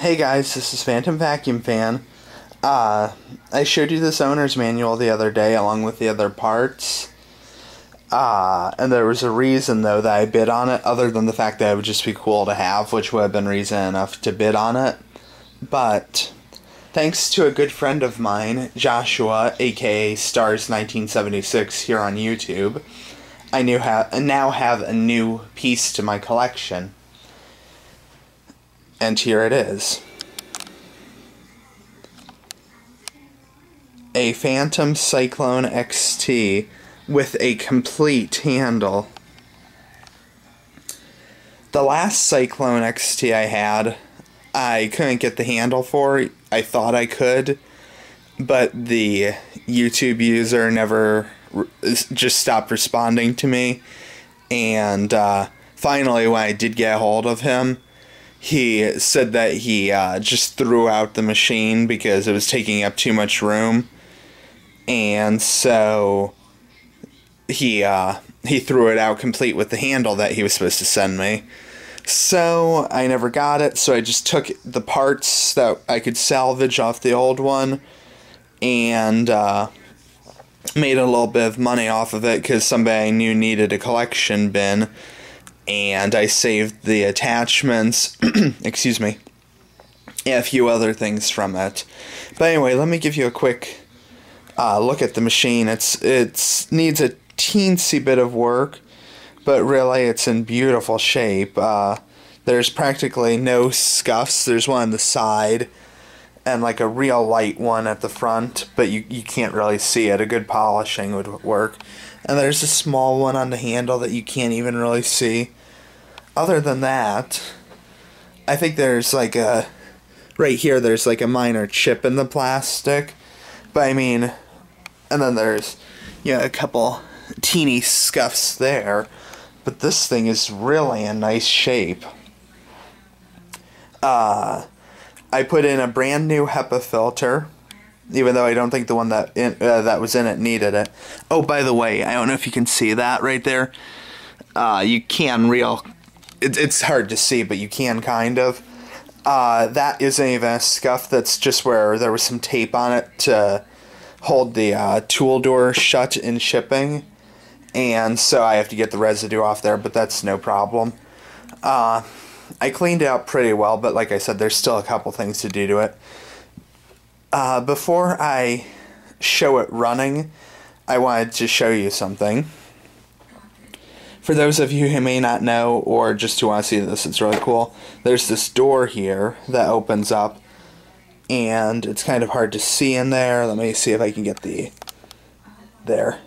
Hey guys, this is Phantom Vacuum Fan. I showed you this owner's manual the other day along with the other parts. And there was a reason though that I bid on it, other than the fact that it would just be cool to have, which would have been reason enough to bid on it. But thanks to a good friend of mine, Joshua, aka Stars1976 here on YouTube, I now have a new piece to my collection. And here it is. A Fantom Cyclone XT with a complete handle. The last Cyclone XT I had, I couldn't get the handle for. I thought I could, but the YouTube user never just stopped responding to me. And finally, when I did get a hold of him, he said that he just threw out the machine because it was taking up too much room. And so he threw it out complete with the handle that he was supposed to send me. So I never got it, so I just took the parts that I could salvage off the old one and made a little bit of money off of it because somebody I knew needed a collection bin. And I saved the attachments, excuse me, and a few other things from it. But anyway, let me give you a quick look at the machine. It needs a teensy bit of work, but really it's in beautiful shape. There's practically no scuffs. There's one on the side and like a real light one at the front, but you can't really see it. A good polishing would work. And there's a small one on the handle that you can't even really see. Other than that, I think there's like a, right here there's like a minor chip in the plastic. But I mean, and then there's, a couple teeny scuffs there. But this thing is really in nice shape. I put in a brand new HEPA filter, even though I don't think the one that was in it needed it. Oh, by the way, I don't know if you can see that right there. You can it's hard to see, but you can kind of. That isn't even a scuff. That's just where there was some tape on it to hold the tool door shut in shipping. And so I have to get the residue off there, but that's no problem. I cleaned it out pretty well, but like I said, there's still a couple things to do to it. Before I show it running, I wanted to show you something. For those of you who may not know, or just who want to see this, it's really cool. There's this door here that opens up, and it's kind of hard to see in there. Let me see if I can get there.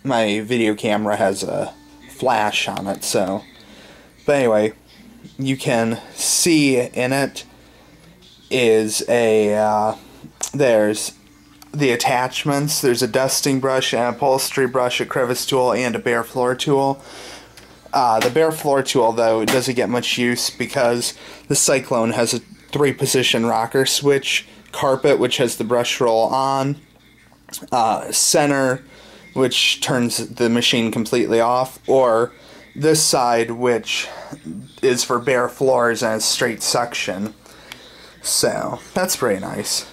My video camera has a flash on it, so. But anyway, you can see in it is there's the attachments. There's a dusting brush, an upholstery brush, a crevice tool, and a bare floor tool. The bare floor tool, though, doesn't get much use because the Cyclone has a 3-position rocker switch, carpet, which has the brush roll on, center, which turns the machine completely off, or this side, which is for bare floors and straight suction. So, that's pretty nice.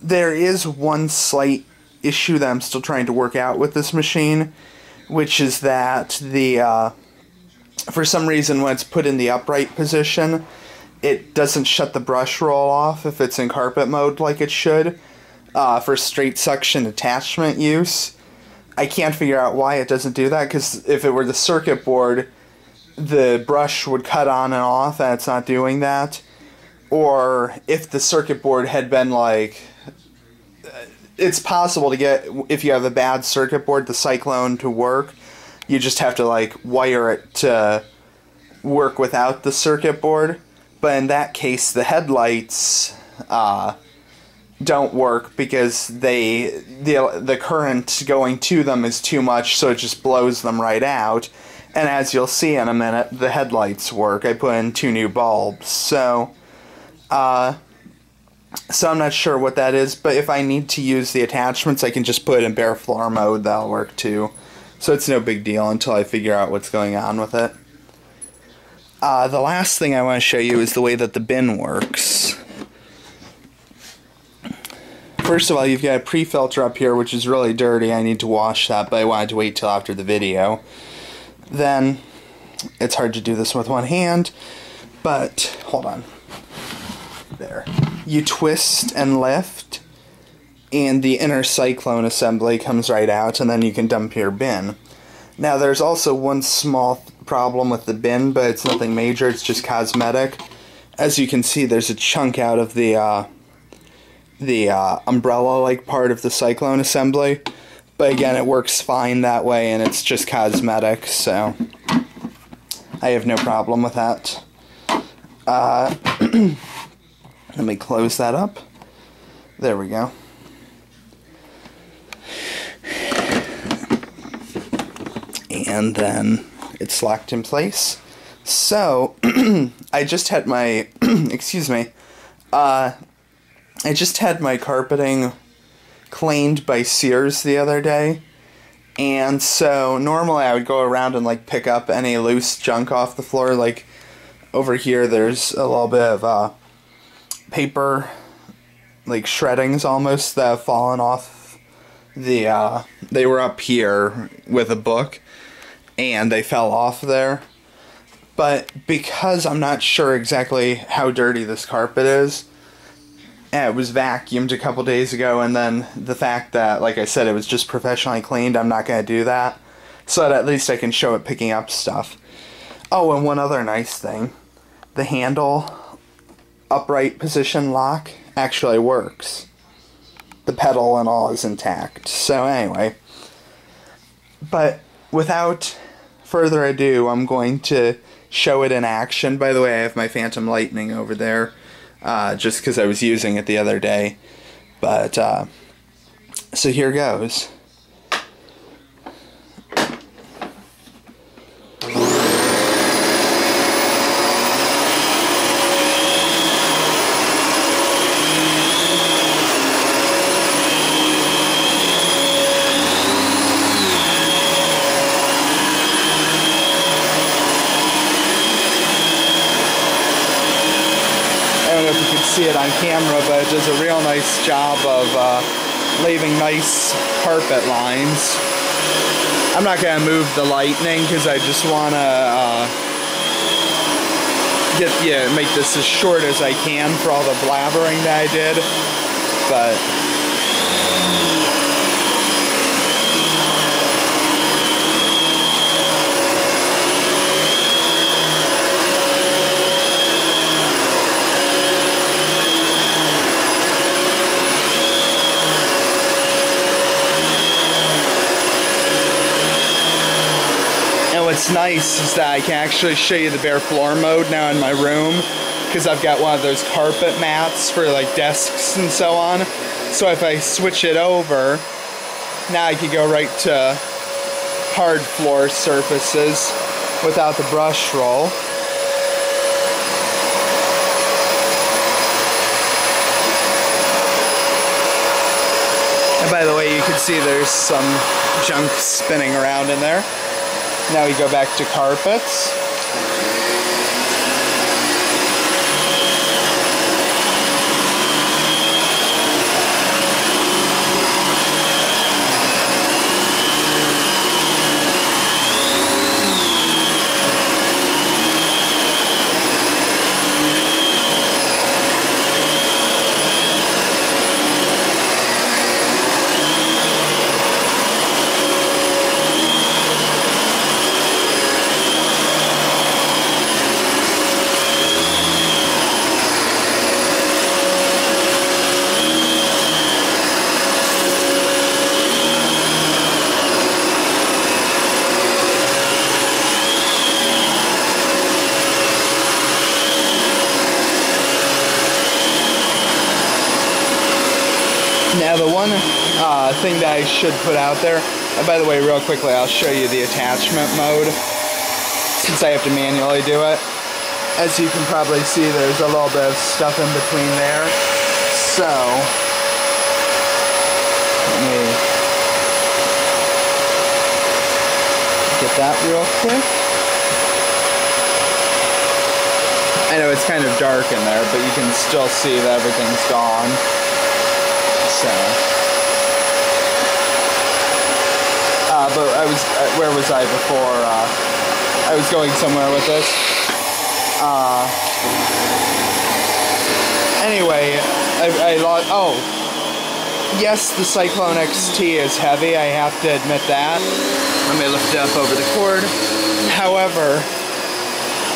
There is one slight issue that I'm still trying to work out with this machine, which is that for some reason when it's put in the upright position, it doesn't shut the brush roll off if it's in carpet mode like it should, for straight suction attachment use. I can't figure out why it doesn't do that, because if it were the circuit board, the brush would cut on and off, and it's not doing that. Or if the circuit board had been like, it's possible to get, if you have a bad circuit board, the Cyclone to work, you just have to like wire it to work without the circuit board. But in that case, the headlights don't work because the current going to them is too much, so it just blows them right out. And as you'll see in a minute, the headlights work. I put in 2 new bulbs, so I'm not sure what that is, but if I need to use the attachments, I can just put it in bare floor mode. That'll work too. So it's no big deal until I figure out what's going on with it. The last thing I want to show you is the way that the bin works. First of all, you've got a pre-filter up here, which is really dirty. I need to wash that, but I wanted to wait till after the video. Then, it's hard to do this with one hand, but, hold on. There. You twist and lift, and the inner Cyclone assembly comes right out, and then you can dump your bin. Now, there's also one small problem with the bin, but it's nothing major, it's just cosmetic. As you can see, there's a chunk out of the umbrella-like part of the Cyclone assembly. But again, it works fine that way, and it's just cosmetic, so I have no problem with that. Let me close that up. There we go. And then it's locked in place. So, I just had my, excuse me, I just had my carpeting cleaned by Sears the other day. And so, normally I would go around and, like, pick up any loose junk off the floor. Like, over here there's a little bit of, paper, like, shreddings almost that have fallen off the, they were up here with a book, and they fell off there. But because I'm not sure exactly how dirty this carpet is, it was vacuumed a couple days ago, and then the fact that, like I said, it was just professionally cleaned, I'm not going to do that. So that at least I can show it picking up stuff. Oh, and one other nice thing. The handle upright position lock actually works. The pedal and all is intact. So anyway. But without further ado, I'm going to show it in action. By the way, I have my Fantom Lightning over there. Just because I was using it the other day. But, so here goes. I don't know if you can see it on camera, but it does a real nice job of leaving nice carpet lines. I'm not going to move the Lightning because I just want to make this as short as I can for all the blabbering that I did. But what's nice is that I can actually show you the bare floor mode now in my room, because I've got one of those carpet mats for like desks and so on. So if I switch it over, now I can go right to hard floor surfaces without the brush roll. And by the way, you can see there's some junk spinning around in there. Now we go back to carpets. Now the one thing that I should put out there, and by the way, real quickly, I'll show you the attachment mode, since I have to manually do it. As you can probably see, there's a little bit of stuff in between there. So, let me get that real quick. I know it's kind of dark in there, but you can still see that everything's gone. So, but where was I before? I was going somewhere with this. Anyway, I lost. Oh, yes, the Cyclone XT is heavy. I have to admit that. Let me lift it up over the cord. However,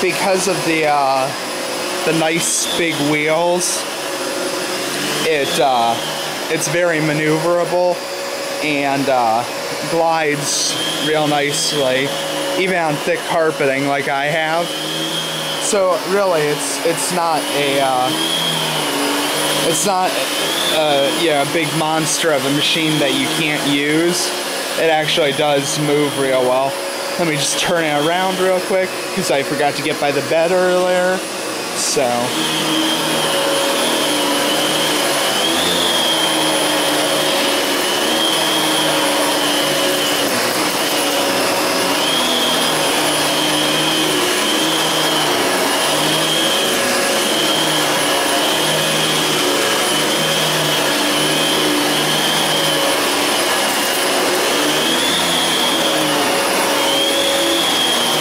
because of the nice big wheels, it's very maneuverable and glides real nicely, even on thick carpeting like I have. So really, it's not a big monster of a machine that you can't use. It actually does move real well. Let me just turn it around real quick because I forgot to get by the bed earlier. So.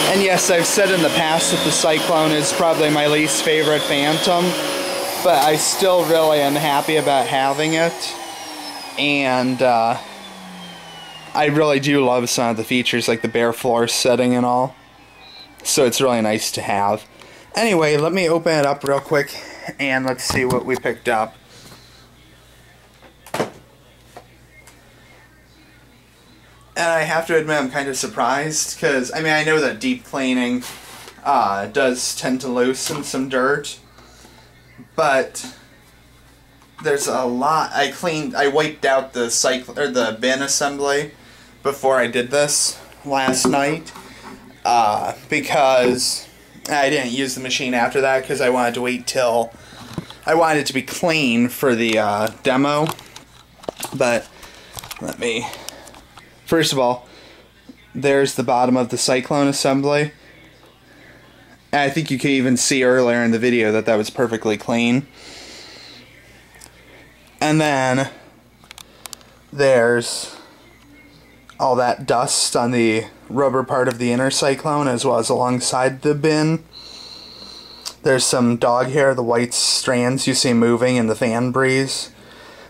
And yes, I've said in the past that the Cyclone is probably my least favorite Fantom, but I still really am happy about having it, and I really do love some of the features, like the bare floor setting and all, so it's really nice to have. Anyway, let me open it up real quick, and let's see what we picked up. And I have to admit I'm kind of surprised, because, I mean, I know that deep cleaning does tend to loosen some dirt, but there's a lot. I wiped out the bin assembly before I did this last night, because I didn't use the machine after that, because I wanted to wait till I wanted it to be clean for the demo. But let me... First of all, there's the bottom of the Cyclone assembly. And I think you could even see earlier in the video that that was perfectly clean. And then there's all that dust on the rubber part of the inner Cyclone, as well as alongside the bin. There's some dog hair, the white strands you see moving in the fan breeze.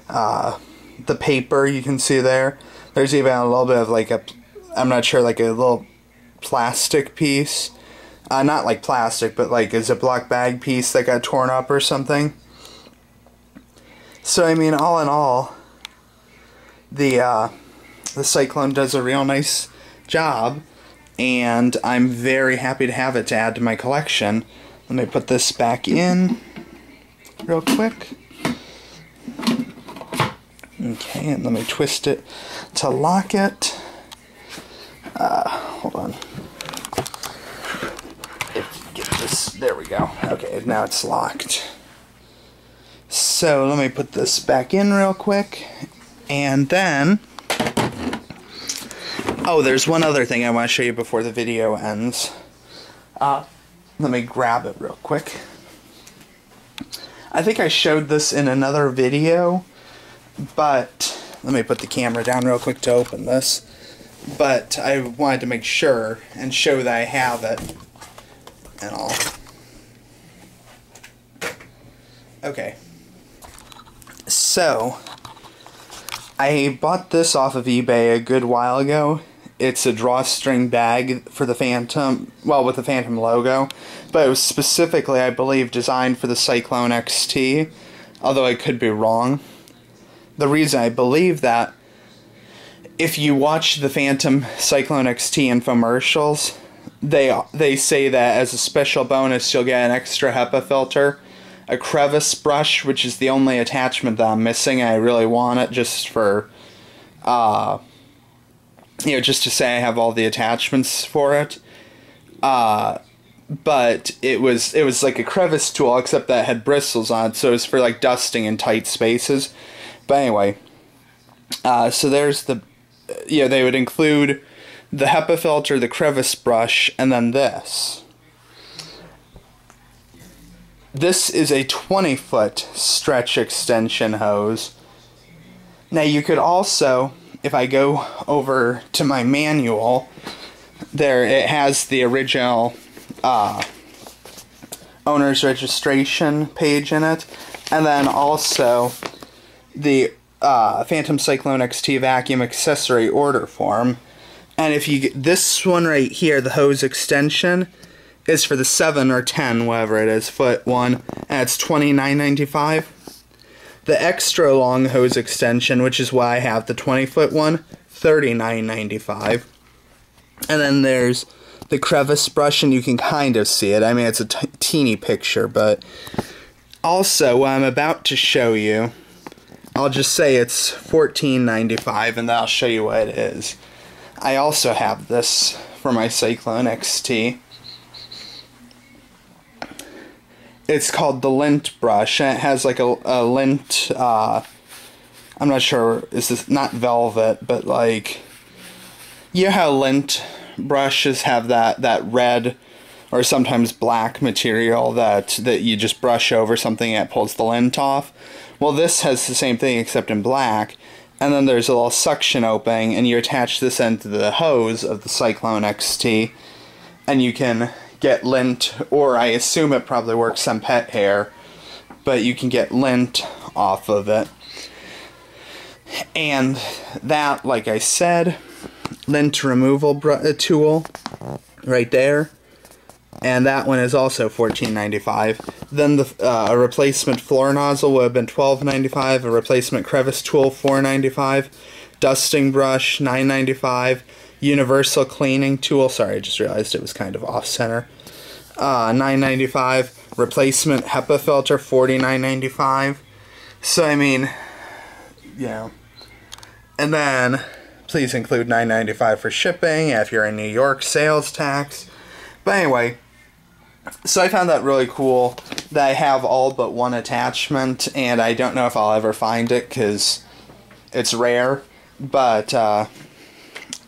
The paper you can see there. There's even a little bit of like I'm not sure, like a little plastic piece. Not like plastic, but like a Ziploc bag piece that got torn up or something. So I mean, all in all, the Cyclone does a real nice job, and I'm very happy to have it to add to my collection. Let me put this back in real quick. Okay, and let me twist it to lock it. Hold on. Get this. There we go. Okay, now it's locked. So let me put this back in real quick, and then. Oh, there's one other thing I want to show you before the video ends. Let me grab it real quick. I think I showed this in another video. But, let me put the camera down real quick to open this. But I wanted to make sure and show that I have it and all. Okay. So, I bought this off of eBay a good while ago. It's a drawstring bag for the Fantom, well, with the Fantom logo. But it was specifically, I believe, designed for the Cyclone XT. Although I could be wrong. The reason I believe that, if you watch the Fantom Cyclone XT infomercials, they say that as a special bonus you'll get an extra HEPA filter, a crevice brush, which is the only attachment that I'm missing. I really want it just for, just to say I have all the attachments for it. But it was like a crevice tool, except that it had bristles on it, so it was for like dusting in tight spaces. But anyway, so there's the, they would include the HEPA filter, the crevice brush, and then this. this is a 20-foot stretch extension hose. Now you could also, if I go over to my manual, there it has the original owner's registration page in it, and then also the Fantom Cyclone XT vacuum accessory order form. And if you get this one right here, the hose extension is for the 7 or 10, whatever it is, foot one, and it's $29.95. The extra long hose extension, which is why I have the 20-foot one, $39.95. And then there's the crevice brush, and you can kind of see it. I mean, it's a teeny picture, but also what I'm about to show you, I'll just say it's $14.95, and then I'll show you what it is. I also have this for my Cyclone XT. It's called the lint brush, and it has like a lint, I'm not sure, is this not velvet, but like, you know how lint brushes have that red or sometimes black material that you just brush over something and it pulls the lint off? Well, this has the same thing except in black, and then there's a little suction opening, and you attach this end to the hose of the Cyclone XT, and you can get lint, or I assume it probably works on pet hair, but you can get lint off of it. And that, like I said, lint removal tool right there, and that one is also $14.95. Then a replacement floor nozzle would have been $12.95, a replacement crevice tool $4.95, dusting brush $9.95, universal cleaning tool, sorry, I just realized it was kind of off-center, $9.95, replacement HEPA filter $49.95. So I mean, you know, and then please include $9.95 for shipping if you're in New York, sales tax. But anyway, so I found that really cool that I have all but one attachment, and I don't know if I'll ever find it because it's rare, but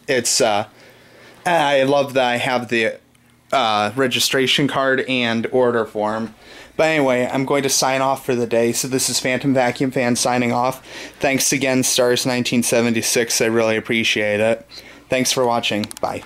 it's I love that I have the registration card and order form. But anyway, I'm going to sign off for the day. So this is Fantom Vacuum Fan signing off. Thanks again, Stars1976. I really appreciate it. Thanks for watching. Bye.